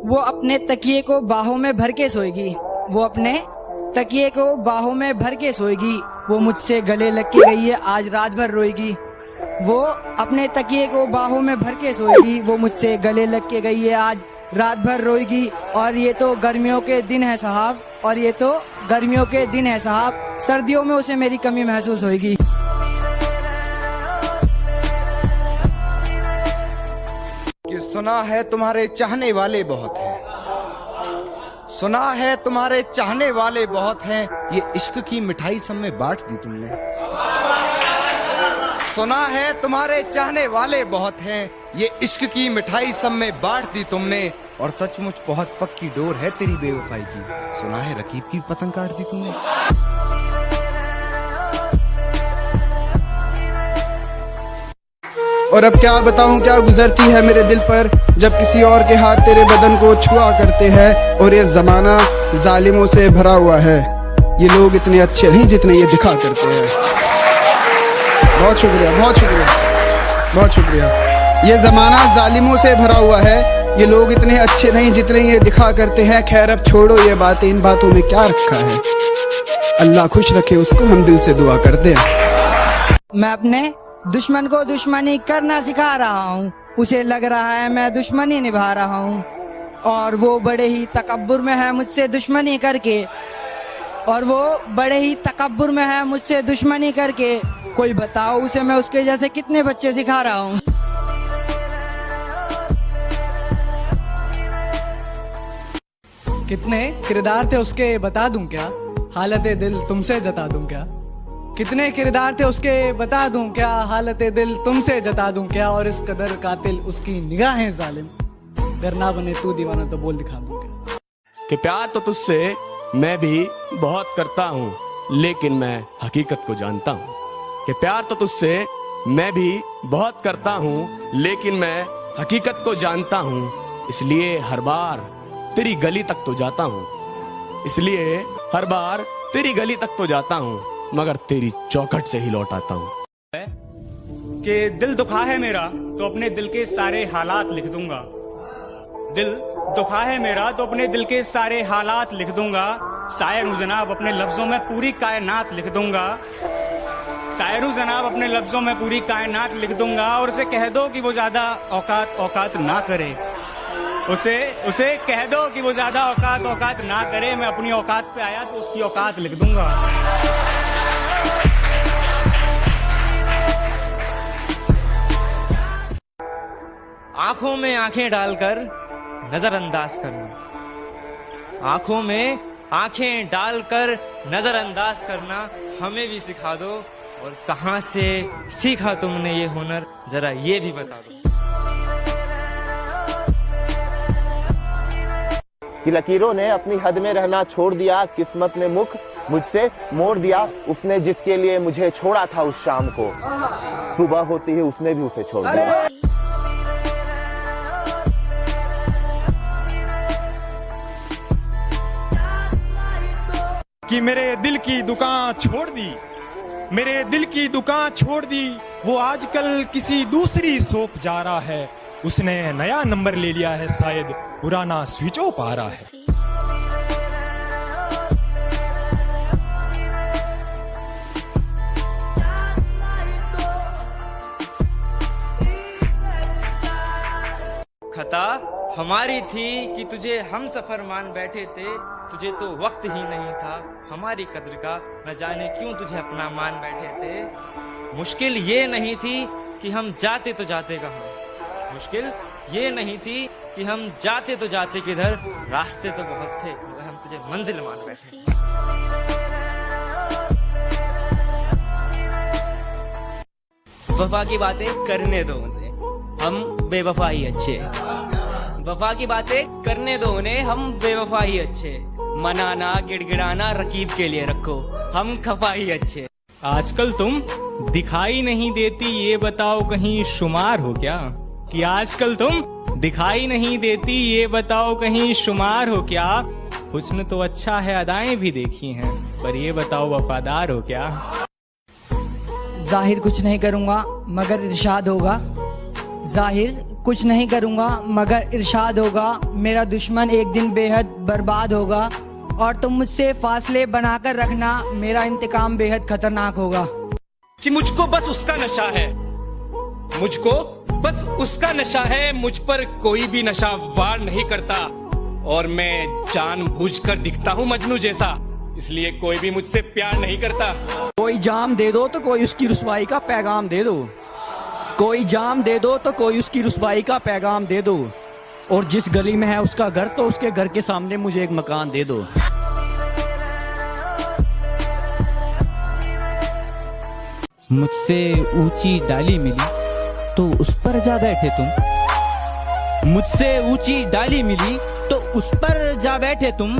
वो अपने तकिए को बाहों में भर के सोएगी, वो अपने तकिए को बाहों में भर के सोएगी। वो मुझसे गले लग के गई है, आज रात भर रोएगी। वो अपने तकिए को बाहों में भर के सोएगी, वो मुझसे गले लग के गई है, आज रात भर रोएगी। और ये तो गर्मियों के दिन है साहब, और ये तो गर्मियों के दिन है साहब, सर्दियों में उसे मेरी कमी महसूस होगी। कि सुना है तुम्हारे चाहने वाले बहुत हैं, सुना है तुम्हारे चाहने वाले बहुत हैं, ये इश्क की मिठाई सब में बांट दी तुमने। सुना है तुम्हारे चाहने वाले बहुत हैं, ये इश्क की मिठाई सब में बांट दी तुमने। और सचमुच बहुत पक्की डोर है तेरी बेवफाई की, सुना है रकीब की पतंग काट दी तुमने। और अब क्या बताऊं क्या गुजरती है मेरे दिल पर, जब किसी और के हाथ तेरे बदन को छुआ करते हैं। और ये जमाना जालिमों से भरा हुआ है, ये लोग इतने अच्छे नहीं जितने ये दिखा करते हैं। बहुत शुक्रिया, बहुत शुक्रिया, बहुत शुक्रिया। ये जमाना जालिमों से भरा हुआ है, ये लोग इतने अच्छे नहीं जितने ये दिखा करते हैं। खैर अब छोड़ो ये बातें, इन बातों में क्या रखा है। अल्लाह खुश रखे उसको, हम दिल से दुआ करते हैं। मैं अपने दुश्मन को दुश्मनी करना सिखा रहा हूँ, उसे लग रहा है मैं दुश्मनी निभा रहा हूँ। और वो बड़े ही तकब्बुर में है मुझसे दुश्मनी करके, और वो बड़े ही तकब्बुर में है मुझसे दुश्मनी करके। कोई बताओ उसे मैं उसके जैसे कितने बच्चे सिखा रहा हूँ। कितने किरदार थे उसके बता दूं क्या, हालत दिल तुमसे जता दूं क्या। कितने किरदार थे उसके बता दूं क्या, हालत दिल तुमसे जता दूं क्या। और इस कदर कातिल उसकी निगाहें जालिम, अगर ना बने तू दीवाना तो बोल दिखा दूं क्या। कि प्यार तो तुझसे मैं भी बहुत करता हूँ, लेकिन मैं हकीकत को जानता हूँ। कि प्यार तो तुझसे मैं भी बहुत करता हूँ, लेकिन मैं हकीकत को जानता हूँ। इसलिए हर बार तेरी गली तक तो जाता हूँ, इसलिए हर बार तेरी गली तक तो जाता हूँ, मगर तेरी चौखट से ही लौट आता हूँ। कि दिल दुखा है मेरा तो अपने दिल के सारे हालात लिख दूंगा। दिल दुखा है मेरा तो अपने दिल के सारे हालात लिख दूंगा। शायर हूँ जनाब, अपने लफ्जों में पूरी कायनात लिख दूंगा। शायर हूँ जनाब, अपने लफ्जों में पूरी कायनात लिख दूंगा। और उसे कह दो कि वो ज्यादा औकात ना करे, उसे कह दो कि वो ज्यादा औकात ना करे। मैं अपनी औकात पे आया तो उसकी औकात लिख दूंगा। आंखों में आंखें डालकर नजरअंदाज करना, आंखों में आंखें डालकर नजरअंदाज करना हमें भी सिखा दो। और कहां से सीखा तुमने ये हुनर, जरा ये भी बता दो। कि लकीरों ने अपनी हद में रहना छोड़ दिया, किस्मत ने मुख मुझसे मोड़ दिया। उसने जिसके लिए मुझे छोड़ा था उस शाम को, सुबह होती है उसने भी उसे छोड़ दिया। कि मेरे दिल की दुकान छोड़ दी, मेरे दिल की दुकान छोड़ दी। वो आजकल किसी दूसरी शॉप जा रहा है, उसने नया नंबर ले लिया है, शायद पुराना स्विच ऑफ आ रहा है। खता हमारी थी कि तुझे हम सफर मान बैठे थे, तुझे तो वक्त ही नहीं था हमारी कद्र का, न जाने क्यों तुझे अपना मान बैठे थे। मुश्किल ये नहीं थी कि हम जाते तो जाते कहाँ, मुश्किल ये नहीं थी कि हम जाते तो जाते किधर, रास्ते तो बहुत थे मगर हम तुझे मंजिल मान बैठे। वफा की बातें करने दो उन्हें, हम बेवफा ही अच्छे। वफा की बातें करने दो उन्हें, हम बेवफा ही अच्छे। मनाना गिड़गिड़ाना रकीब के लिए रखो, हम खफा ही अच्छे। आजकल तुम दिखाई नहीं देती, ये बताओ कहीं शुमार हो क्या। कि आजकल तुम दिखाई नहीं देती, ये बताओ कहीं शुमार हो क्या। हुस्न तो अच्छा है, अदाएं भी देखी हैं, पर ये बताओ वफादार हो क्या। जाहिर कुछ नहीं करूंगा मगर इरशाद होगा, जाहिर कुछ नहीं करूँगा मगर इरशाद होगा, मेरा दुश्मन एक दिन बेहद बर्बाद होगा और तुम मुझसे फासले बनाकर रखना, मेरा इंतकाम बेहद खतरनाक होगा। कि मुझको बस उसका नशा है, मुझको बस उसका नशा है, मुझ पर कोई भी नशा वार नहीं करता और मैं जानबूझकर दिखता हूँ मजनू जैसा, इसलिए कोई भी मुझसे प्यार नहीं करता। कोई जाम दे दो तो कोई उसकी रुसवाई का पैगाम दे दो, कोई जाम दे दो तो कोई उसकी रुसवाई का पैगाम दे दो, और जिस गली में है उसका घर तो उसके घर के सामने मुझे एक मकान दे दो। मुझसे ऊंची डाली मिली तो उस पर जा बैठे तुम, मुझसे ऊंची डाली मिली तो उस पर जा बैठे तुम,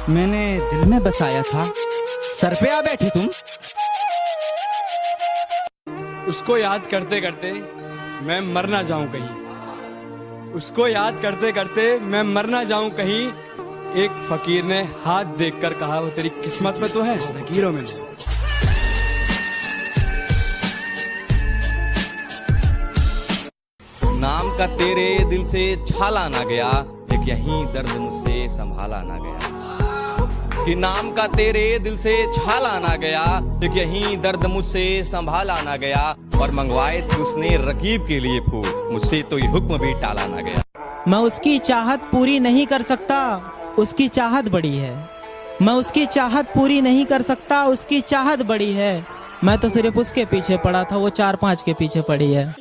मैंने दिल में बसाया था सर पे आ बैठे तुम। उसको याद करते करते मैं मर ना जाऊं कहीं, उसको याद करते करते मैं मर ना जाऊं कहीं। एक फकीर ने हाथ देखकर कहा, वो तेरी किस्मत में तो है, लकीरों में नहीं। नाम का तेरे दिल से छाला ना गया, एक यही दर्द मुझसे संभाला ना गया। कि नाम का तेरे दिल से छाला ना गया, एक यही दर्द मुझसे संभाला ना गया। और मंगवाए थे उसने रकीब के लिए फूल, मुझसे तो ये हुक्म भी टाला ना गया। मैं उसकी चाहत पूरी नहीं कर सकता, उसकी चाहत बड़ी है, मैं उसकी चाहत पूरी नहीं कर सकता, उसकी चाहत बड़ी है। मैं तो सिर्फ उसके पीछे पड़ा था, वो 4-5 के पीछे पड़ी है।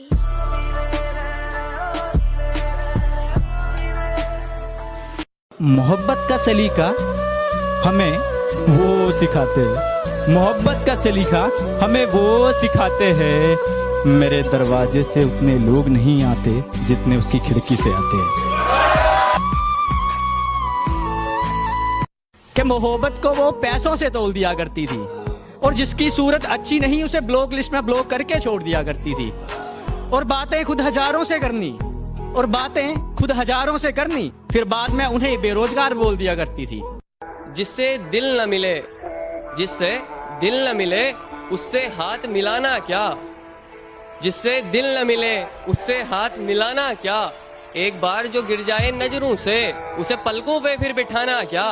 मोहब्बत का सलीका हमें वो सिखाते हैं, मोहब्बत का सलीका हमें वो सिखाते हैं। मेरे दरवाजे से उतने लोग नहीं आते जितने उसकी खिड़की से आते हैं। कि मोहब्बत को वो पैसों से तोल दिया करती थी, और जिसकी सूरत अच्छी नहीं उसे ब्लॉक लिस्ट में ब्लॉक करके छोड़ दिया करती थी, और बातें खुद हजारों से करनी, और बातें खुद हजारों से करनी, फिर बाद में उन्हें बेरोजगार बोल दिया करती थी। जिससे दिल न मिले, जिससे दिल न मिले उससे हाथ मिलाना क्या, जिससे दिल न मिले उससे हाथ मिलाना क्या। एक बार जो गिर जाए नजरों से उसे पलकों पे फिर बिठाना क्या।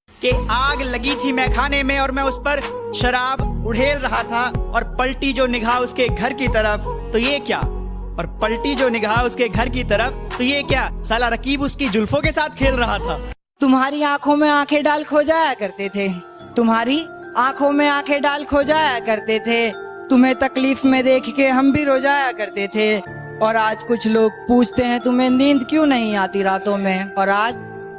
कि आग लगी थी मैं खाने में और मैं उस पर शराब उड़ेल रहा था, और पलटी जो निगाह उसके घर की तरफ तो ये क्या, और पलटी जो निगाह उसके घर की तरफ तो ये क्या, साला रकीब उसकी जुल्फों के साथ खेल रहा था। तुम्हारी आंखों में आंखें डाल खो जाया करते थे, तुम्हारी आंखों में आंखें डाल खो जाया करते थे, तुम्हें तकलीफ में देख के हम भी रो जाया करते थे। और आज कुछ लोग पूछते हैं तुम्हें नींद क्यों नहीं आती रातों में, और आज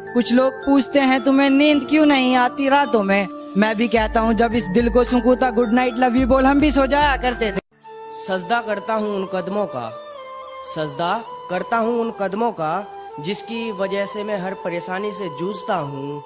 कुछ लोग पूछते हैं तुम्हें नींद क्यों नहीं आती रातों में। मैं भी कहता हूँ जब इस दिल को सुकूता गुड नाइट लव यू बोल हम भी सो जाया करते थे। सजदा करता हूँ उन कदमों का, सजदा करता हूँ उन कदमों का, जिसकी वजह से मैं हर परेशानी से जूझता हूँ।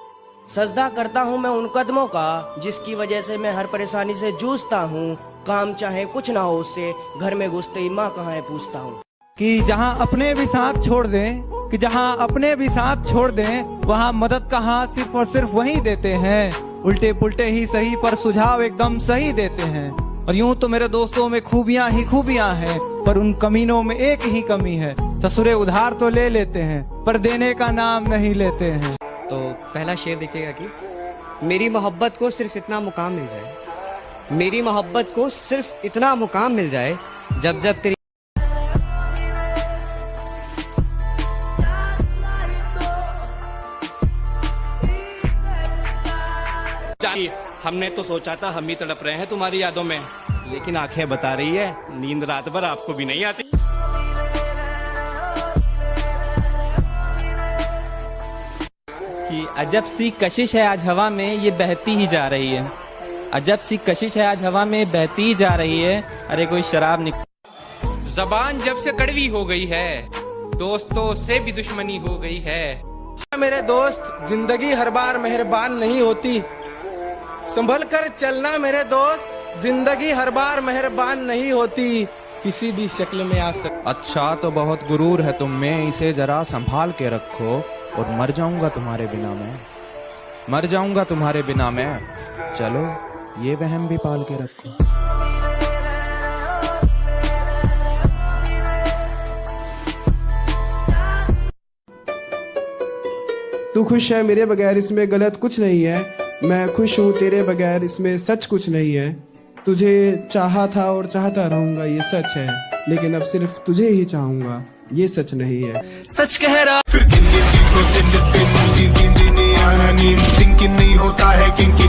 सजदा करता हूँ मैं उन कदमों का, जिसकी वजह से मैं हर परेशानी से जूझता हूँ। काम चाहे कुछ ना हो उससे, घर में घुसते ही माँ कहाँ है पूछता हूँ। कि जहाँ अपने भी साथ छोड़ दें, कि जहाँ अपने भी साथ छोड़ दें, वहाँ मदद का हाथ सिर्फ और सिर्फ वही देते हैं। उल्टे पुल्टे ही सही पर सुझाव एकदम सही देते हैं। और यूं तो मेरे दोस्तों में खूबियां ही खूबियां हैं, पर उन कमीनों में एक ही कमी है, ससुरे उधार तो ले लेते हैं पर देने का नाम नहीं लेते हैं। तो पहला शेर देखिएगा कि मेरी मोहब्बत को सिर्फ इतना मुकाम मिल जाए, मेरी मोहब्बत को सिर्फ इतना मुकाम मिल जाए, जब जब तेरी हमने तो सोचा था हम ही तड़प रहे हैं तुम्हारी यादों में, लेकिन आंखें बता रही है नींद रात भर आपको भी नहीं आती। कि अजब सी कशिश है आज हवा में ये बहती ही जा रही है, अजब सी कशिश है आज हवा में बहती ही जा रही है। अरे कोई शराब निकल। जबान जब से कड़वी हो गई है, दोस्तों से भी दुश्मनी हो गई है। मेरे दोस्त जिंदगी हर बार मेहरबान नहीं होती, संभल कर चलना मेरे दोस्त, जिंदगी हर बार मेहरबान नहीं होती, किसी भी शक्ल में आ सकती। अच्छा तो बहुत गुरूर है तुम में, इसे जरा संभाल के रखो, और मर जाऊंगा तुम्हारे बिना मैं, मर जाऊंगा तुम्हारे बिना मैं, चलो ये वहम भी पाल के रखो। तू खुश है मेरे बगैर, इसमें गलत कुछ नहीं है। मैं खुश हूँ तेरे बगैर, इसमें सच कुछ नहीं है। तुझे चाहा था और चाहता रहूंगा, ये सच है, लेकिन अब सिर्फ तुझे ही चाहूंगा, ये सच नहीं है। सच कह रहा नहीं होता है किन किन